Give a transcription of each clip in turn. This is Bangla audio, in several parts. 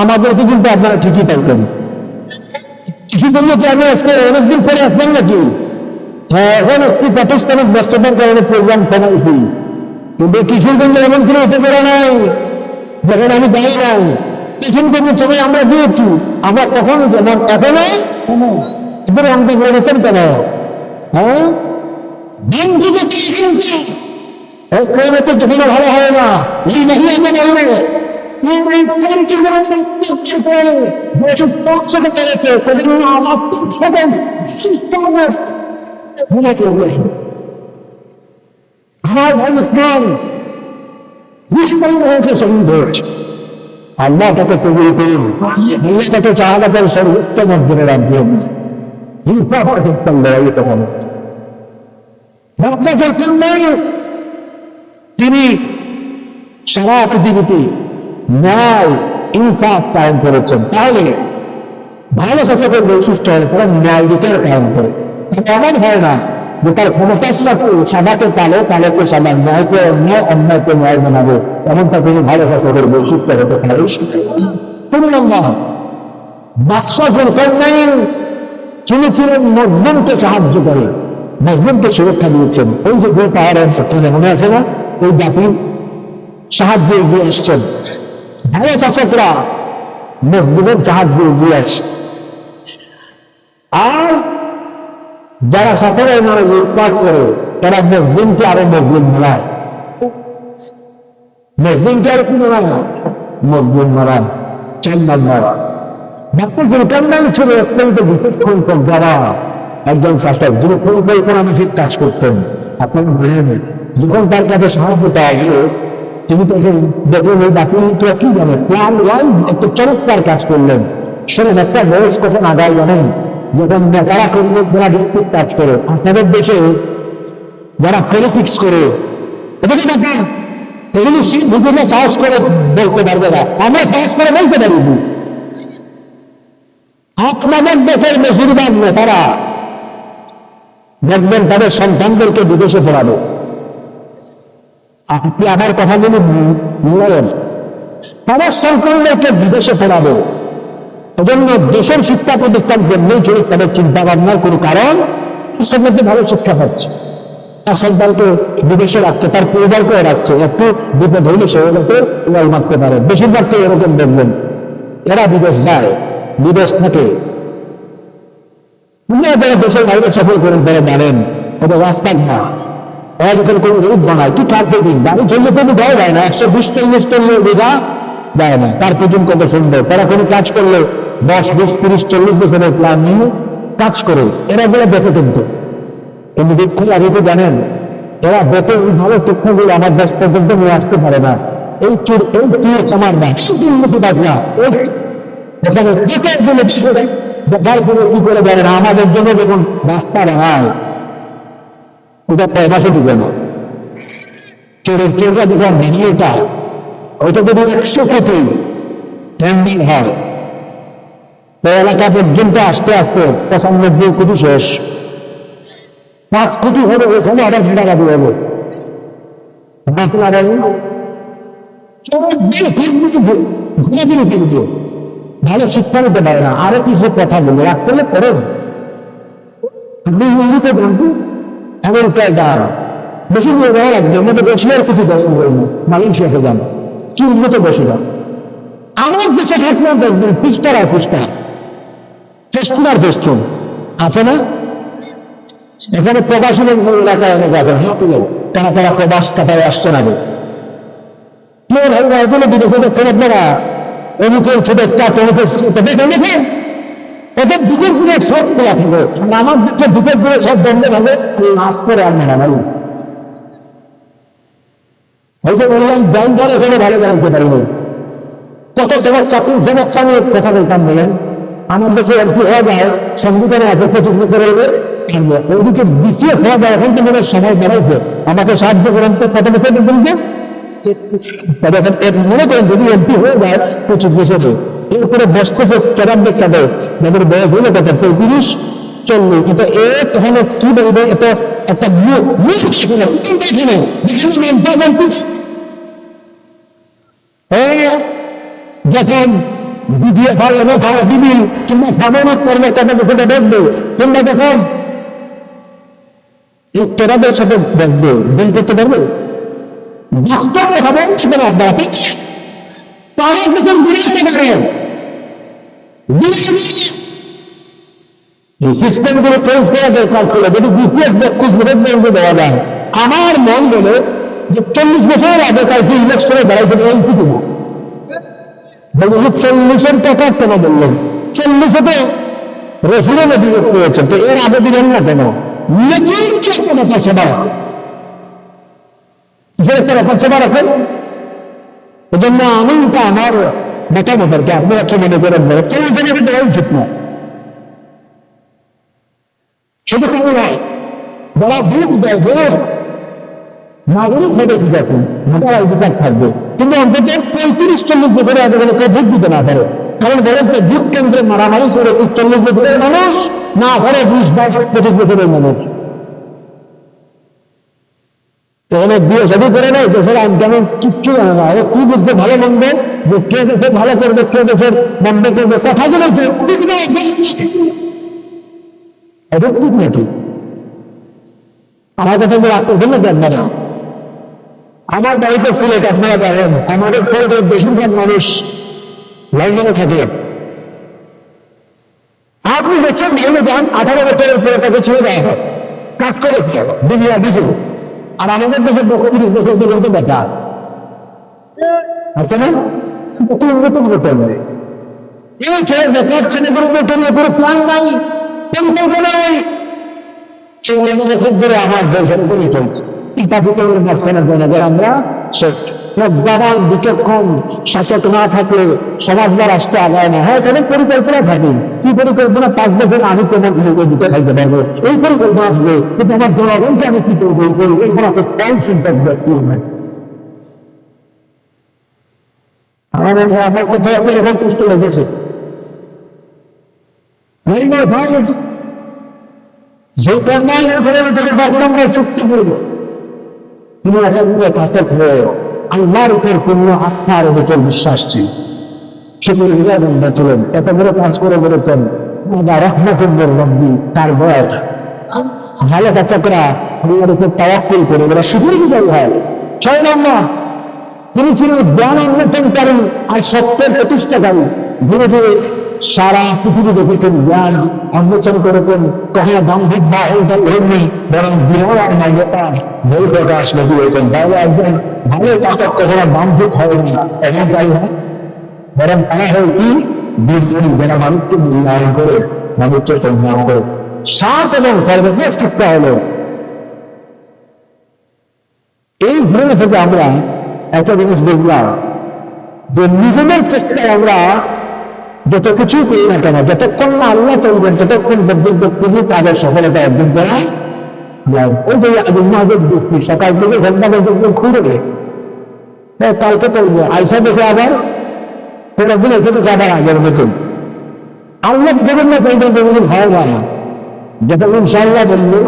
আমাদেরকে কিন্তু আপনারা ঠিকই পাইতেন। কিশোরগঞ্জ কি আমি আজকে অনেকদিন পরে আসবেন নাকি? হ্যাঁ, এখন একটু প্রাতিষ্ঠানিক ব্যস্ততার কারণে প্রোগ্রাম কমাইছি, কিন্তু কিশোরগঞ্জে এমন কোনো হতে পারে নাই যখন আমি যাই নাই। কিশোরগঞ্জের সময় আমরা দিয়েছি, আমরা তখন যেমন এখনো এবার অঙ্ক করেছেন কেন? হ্যাঁ, দিন থেকে কখনো ভালো হয় না, এই নাকি আমার আল্লাহ তাকে কবুল করুন, আল্লাহ তাকে শাহাদাতের সর্বোচ্চ মর্যাদা দান করুন। তিনি সারা পৃথিবীতে ন্যায় ইনসাফ কায়েম করেছেন। তাহলে ভালো শাসকের বৈশিষ্ট্য হয় তারা ন্যায় বিচার কায়েম করে। এমন হয় না যে তার ক্ষমতা সাদাকে কালো, কালোকে সাদা, ন্যায়কে অন্যায়, অন্যায়কে ন্যায় বানাবো, এমনটা কোনো ভালো শাসকের বৈশিষ্ট্য হতে পারে। বাদশাহ যুলকারনাইন তিনি ছিলেন মজলুমকে সাহায্য করে, মজলুমকে সুরক্ষা দিয়েছেন। ওই যে দুই পাহাড়ের স্থানে মনে আছে না, ওই জাতির সাহায্যে এগিয়ে এসছেন। ভালো শাসকরা মজলুমের সাহায্যে এগিয়ে আসে, আর যারা সকলের নামে লুটপাট করে তারা মজলুমকে আরো মজলুম বানায়, মজলুমকে আরো কি বানায়? মজলুম বানায়, চান্দান বানায়। ডাক্তার যুলকারনাইন ছিল অত্যন্ত বিচক্ষণ যারা একজন শাসক, যিনি পরিকল্পনামাফিক কাজ করতেন। আপনারা জানেন, যখন তার কাছে সাহায্য পাওয়া গেল, তিনি তাকে দেখলেন এই বাকিরা কি জানেন, প্ল্যান ওয়াইজ একটা চমৎকার কাজ করলেন। সেরকম একটা বয়স কখন আগায় জানেন, যখন নেতারা কর্মীরা ভিত্তিক কাজ করে। আপনাদের দেশে যারা পলিটিক্স করে এটাকে দেখেন, এগুলি বিভিন্ন সাহস করে বলতে পারবে না, আমরা সাহস করে বলতে পারি। আপনাদের দেশের বেশিরভাগ নেতারা দেখবেন তাদের সন্তানদেরকে বিদেশে পড়াবে। আপনি আমার কথাগুলি বলেন, তাদের সন্তানদেরকে বিদেশে পড়াবে। এজন্য দেশের শিক্ষা প্রতিষ্ঠান জন্যই চলুক, তাদের চিন্তা ভাবনার কোনো কারণ সন্তানকে ভালো শিক্ষা পাচ্ছে, তার সন্তানকে বিদেশে রাখছে, তার পরিবারকেও রাখছে। একটু বিপদ হইলে সে ওদেরকে ওয়াল মারতে পারে। বেশিরভাগকে এরকম দেখবেন, এরা বিদেশ যায়, বিদেশ থাকে, দেশের বাইরে সফর করেন, তারা জানেন ওদের রাস্তা না। ওরা যখন কোনো রুট বানায়, কি কার্পেটিং বাড়ি চললে কোনো দেওয়া যায় না, 120-40 বিঘা দেয় না। কার্পেটিং কত সুন্দর, তারা কোনো কাজ করলে 10-20-30-40 বছরের প্ল্যান নিয়ে কাজ করে। এরা গুলো বেঁচে কিন্তু বৃক্ষ লাগিয়ে জানেন, এরা বেঁচে ভালো টেকনোগুলো আমার দেশ পর্যন্ত নিয়ে আসতে পারে না। এই চুর আমার না শুধু উন্নতি পাক না, এখানে দেখার জন্য কি করে জানেন, আমাদের জন্য যখন রাস্তা বানায় ওটা পয়সা দিবে না। চোরের কেজা দেখলাম ভিডিওটা, ওইটা যদি 100 কোটি ট্রেন্ডিং হয়, তো এলাকা পর্যন্ত আস্তে আস্তে 95 কোটি শেষ, 5 কোটি হলে ওখানে আবার ঘেরা গাড়ি হবে। ভালো শিক্ষা নিতে পারে না, আরো কিছু কথা বলে রাখতে হলে পরে আপনি ইংরেজিতে বলতে আমেরিকায় যান, বেশি দূরে যাওয়া লাগবে, আমাদের রশিয়ার কিছু দেশ মালয়েশিয়াতে যান, কি উন্নত বেশি যান। আমার দেশে থাকলে দেখবেন পৃষ্ঠার আর পৃষ্ঠা, ফেস্টুন আর ফেস্টুন আছে না। এখানে প্রবাসনের এলাকায় অনেক আছে, তারা তারা প্রবাস কাটায় আসছে না। বিদেশে দেখছেন আপনারা, অমুকের শুভেচ্ছা, তমুকের শুভেচ্ছা দেখে দেখেন, ওদের দুপুর গুণের সব খোলা থাকে, আমার দিকে দুপুর গুণের সব বন্ধ থাকে, লাশ করে আর মেলা মারি। হয়তো বললাম ব্যাংক ধরে এখানে ভালো জানতে পারিনি, কত সময় চাকরির সমস্যা নিয়ে কথা বলতাম বলেন। আমার দেশে এমপি হওয়া যায়, সংবিধানে আছে 25 বছরের, ওইদিকে বিসিএস হওয়া যায়, এখন তো মনে সময় বেড়াইছে, আমাকে সাহায্য করেন তো কত বছর বলতে। তবে এখন মনে করেন যদি এমপি হয়ে যায় 25 বছরে, এরপরে বসতেছে কেরামদের সাথে, যাদের বয়স হলো কত 35-40, এটা এখানে কি বলবে, এটা একটা যখন বিধিয়ে ফলে না সারা দিবি কিংবা সামান্য করবে টাকা সেটা দেখবে কিংবা দেখুন এই তেরাদের সাথে দেখবে বিল করতে পারবে বক্তব্য হবে সেখানে আপনারা পাঁচ বছর ঘুরে আসতে পারেন এই সিস্টেমগুলো চেঞ্জ করা দরকার ছিল যদি বিসিএস 25 বছর দেওয়া যায় আমার মন বলে যে 40 বছর আগে কালকে ইলেকশনে দাঁড়াইতে দেওয়া উচিত না বলবো 40-এর কথা কেন বললেন 40-এ তো রসুলের বিরোধ করেছে তো এর আগে দিলেন না কেন নতুন একটা ব্যাপার সেবার আছে একটা ব্যাপার সেবার আছে এই জন্য আমি এটা আমার মতামত আর কি আপনি একটা মনে করেন 40 দেওয়া উচিত না শুধু কেন নয় যারা ভোট দেয় ভোট নাগরিক হবে ঠিক আছে ভোটার অধিকার থাকবে কিন্তু অন্তত 35-40 বছরে আগে কেউ ভোট দিতে না পারে কারণ বলেন তো ভোট কেন্দ্রে মারামারি করে 40 বছরের মানুষ না ধরে 20-22-25 বছরের মানুষ অনেক বিয়ে সাথে করে নেই দেশের আইন কেমন কিচ্ছু জানে না কি বুঝতে ভালো মন্দ যে কে দেশে ভালো করবে কে দেশের মন্দ করবে কথাগুলো ঠিক নাকি আমার কথা রাখতে না দেখবে না আমার বাড়িতে সিলেট আপনারা জানেন আমাদের ফ্লোরের বেশিরভাগ মানুষ লন্ডনে থাকে আপনি দেখছেন ভেবে যান 18 বছরের পরে তাকে ছেড়ে দেওয়া হয় কাজ করে দুনিয়া কিছু আর আমাদের দেশে 32 বছর পর্যন্ত বেকার আছে না কত উন্নত করতে হবে এই ছেলে বেকার ছেলেগুলোর জন্য কোনো প্ল্যান নাই পরিকল্পনা নেই সে খুব করে আমার দেশের উপরই চলছে মাঝখানের জনগণ আমরা শ্রেষ্ঠ দাদাল বিচক্ষণ শাসক না থাকলে সমাজবার আসতে আগায় না হয় তাদের পরিকল্পনা থাকে কি পরিকল্পনা 5 বছর আমি তোমার লোকের দিতে খাইতে পারবো এই পরিকল্পনা আসবে কিন্তু আমার জনগণকে আমি কি করবো এরকম একটা কম চিন্তা করবে আমার কোথাও এরকম কষ্ট লেগেছে যে কন্যার ঘরে তাকে বাসন আমরা চুক্তি করবো আল্লাহর উপর কোন আত্মার উপর বিশ্বাস ছিল সেগুলো চলেন এত বড় কাজ করে বলেছেন রহমতুল্লাহ রব্বি তার বয়স ভালো চাচকরা আল্লাহর উপর তাওয়াক্কুল করে ওরা শুধুই বিজয় হয় 6 নম্বর তিনি ছিলেন জ্ঞান অন্বেষণকারী আর সত্যের প্রতিষ্ঠাকারী ধীরে ধীরে সারা পৃথিবী দেখেছেন জ্ঞান অন্বেষণ করেছেন কখনো দাম্ভিক বা অহংকার হননি বরং বিনয় আর মান্যতা বই প্রকাশ ঘটিয়েছেন তাহলে একজন ভালো পাঠক কখনো দাম্ভিক হয় না অহংকারী হয় বরং তারা হয় কি বিজ্ঞানী যারা মানুষকে মূল্যায়ন করে মানুষকে সম্মান করে 7 এবং সর্বশেষ শিক্ষা হলো এই ঘটনা থেকে আমরা একটা জিনিস বুঝলাম যে নিজেদের চেষ্টায় আমরা যত কিছুই করি না কেন যতক্ষণ না আল্লাহ চলবেন ততক্ষণ পর্যন্ত কোনো কাজের সফলতা অর্জন করা যায় ওই যে মহাদেব ব্যক্তি সকাল থেকে সন্ধ্যা পর্যন্ত ঘুরে কালকে করবো আইসা দেখে আবার পরের দিন এসে দেখে আবার আগের মতন আল্লাহ দেবেন না কিন্তু ভয় যায় না যেটা ইনশাআল্লাহ বললো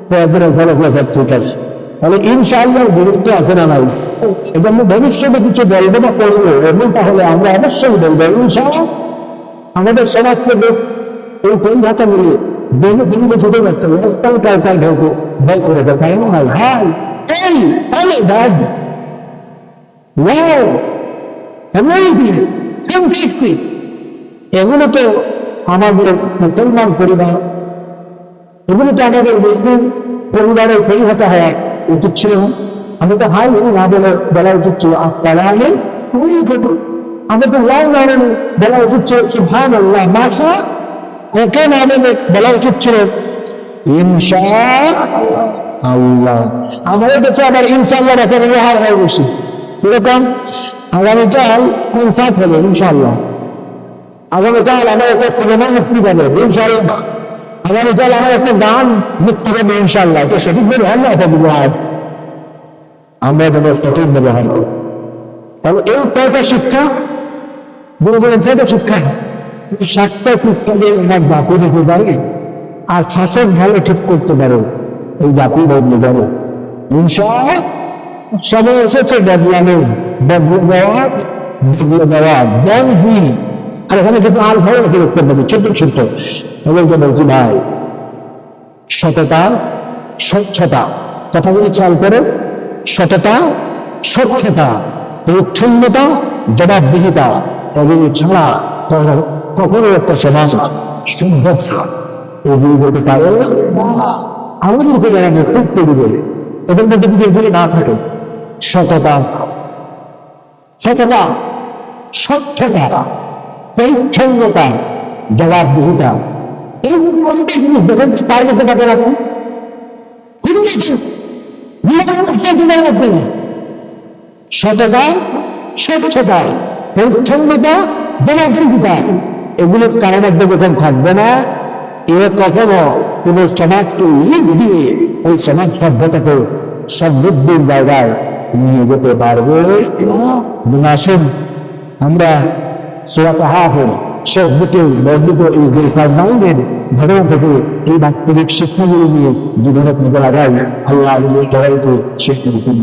পরের দিন ফলক ঠিক আছে তাহলে ইনশাআল্লাহর গুরুত্ব আছে না নাই এই জন্য ভবিষ্যতে কিছু বলবো বা করবো এবং তাহলে আমরা অবশ্যই বলবো ইনশাআল্লাহ আমাদের সমাজ থেকে এই পরিভাষা মিলিয়ে বেশি দিন ছোট যাচ্ছে একটাও কাল ঢোকো ভয় করে দেয় তাই না ভাই এই আরে দাদ এগুলো তো আমাদের মুসলমান পরিবার এগুলো তো আমাদের মুসলিম পরিবারের পরিভাষা হয় উচিত ছিল আমি তো হাই না বলা উচিত ছিল আসসালামু আলাইকুম আমি তো বলা উচিত ছিল সুবহানাল্লাহ মাশা ওকে না বলা উচিত ছিল ইনশাআল্লাহ আমাদের কাছে আবার ইনশাআল্লাহ একটা ব্যবহার হয়ে বসি এরকম আগামীকাল কনসার্ট হবে ইনশাআল্লাহ আগামীকাল আমার একটা সিনেমা মুক্তি পাবে ইনশাআল্লাহ আগামীকাল আমার একটা গান মুক্তি পাবে ইনশাআল্লাহ তো সঠিক ব্যবহার না এটা ব্যবহার আমরা সঠিক ব্যবহার করি তাহলে এই কয়টা শিক্ষা গুরুগুলো কয়টা শিক্ষা 7টা শিক্ষা দিয়ে আমার জাতি দিতে পারে আর শাসক ভালো ঠিক করতে পারে এই জাতি বদলে পারে ইনশাআল্লাহ সময় এসেছে বদলে দেওয়া বদলে দেওয়া বদলি আর এখানে কিছু আল ভালো রেখে লিখতে পারি, ছোট্ট ছোট্ট। এগুলোকে বলছি ভাই, সততা, স্বচ্ছতা, কথাগুলি খেয়াল করে। সততা, স্বচ্ছতা, পরিচ্ছন্নতা, জবাবদিহিতা, এগুলি ছাড়া কখনো একটা সমাজ সুন্দর এগুলি হতে পারে আমাদেরকে যারা নেতৃত্ব দিবে এদের মধ্যে যদি এগুলি না থাকে, সততা, সততা, স্বচ্ছতা, পরিচ্ছন্নতা, জবাবদিহিতা, এই কোনটা জিনিস দেখেন তার মধ্যে কাজে রাখুন। সততা, স্বচ্ছতা, পরিচ্ছন্নতা, জবাবদিহিতা, এগুলোর কারোর মধ্যে যখন থাকবে না, এ কখনো কোন সমাজকে লিখ দিয়ে ওই সমাজ সভ্যতাকে সমৃদ্ধির জায়গায় নিয়ে যেতে পারবে। আসুন আমরা সূরা কাহফের শেষ দিকে বর্ণিত এই দুর্ঘটনার ঘটনা থেকে এই বাস্তবিক শিক্ষাগুলি নিয়ে জীবনে কাজে লাগাই। আল্লাহ সবাইকে শিক্ষা দিন।